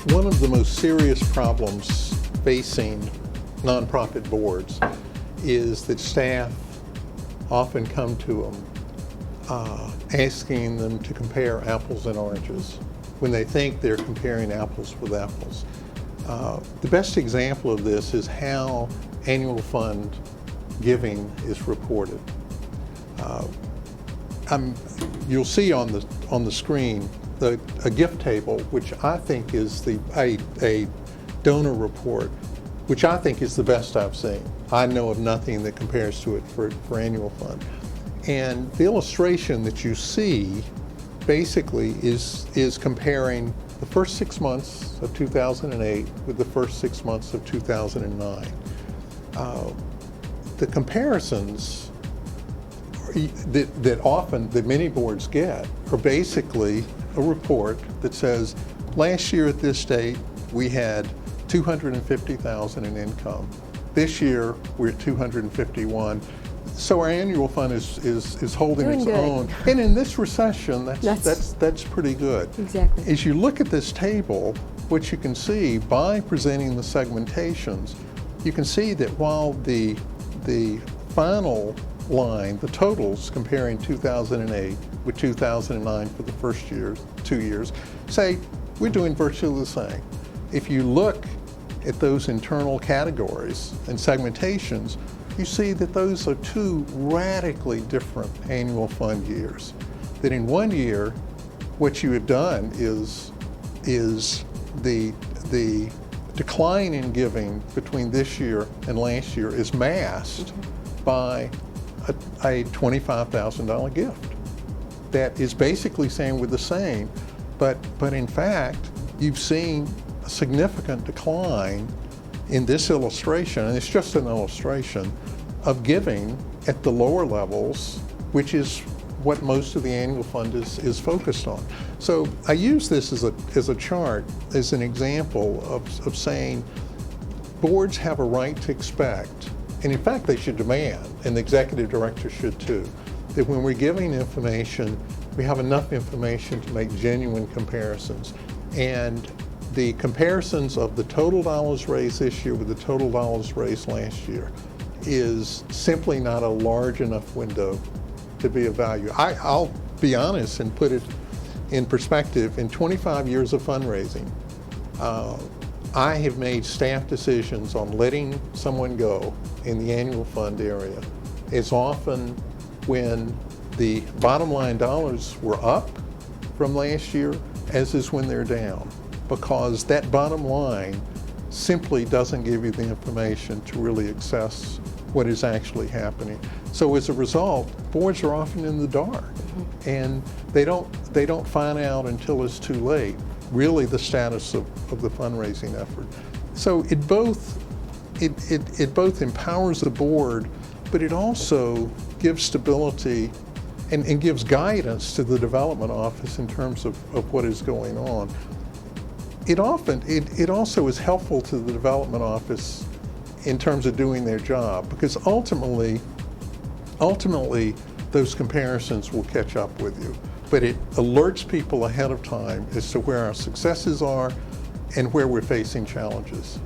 One of the most serious problems facing nonprofit boards is that staff often come to them asking them to compare apples and oranges when they think they're comparing apples with apples. The best example of this is how annual fund giving is reported. You'll see on the screen a gift table, which I think is a donor report, which I think is the best I've seen. I know of nothing that compares to it for annual fund. And the illustration that you see basically is comparing the first 6 months of 2008 with the first 6 months of 2009. The comparisons that many boards get are basically a report that says, last year at this date we had $250,000 in income. This year we're at $251,000. So our annual fund is holding its own. And in this recession, that's pretty good. Exactly. As you look at this table, what you can see by presenting the segmentations, you can see that while the final line, the totals comparing 2008 with 2009 for the first 2 years, say we're doing virtually the same. If you look at those internal categories and segmentations, you see that those are two radically different annual fund years. That in 1 year, what you have done is the decline in giving between this year and last year is masked by a $25,000 gift. That is basically saying we're the same, but in fact, you've seen a significant decline in this illustration, and it's just an illustration, of giving at the lower levels, which is what most of the annual fund is focused on. So I use this as a chart, as an example of saying boards have a right to expect, and in fact they should demand, and the executive director should too, that when we're giving information, we have enough information to make genuine comparisons. And the comparisons of the total dollars raised this year with the total dollars raised last year is simply not a large enough window to be of value. I'll be honest and put it in perspective. In 25 years of fundraising, I have made staff decisions on letting someone go in the annual fund area as often when the bottom line dollars were up from last year as is when they're down, because that bottom line simply doesn't give you the information to really assess what is actually happening. So as a result, boards are often in the dark, and they don't find out until it's too late, really, the status of the fundraising effort. So it both empowers the board, but it also gives stability and gives guidance to the development office in terms of what is going on. It also is helpful to the development office in terms of doing their job, because ultimately those comparisons will catch up with you. But it alerts people ahead of time as to where our successes are and where we're facing challenges.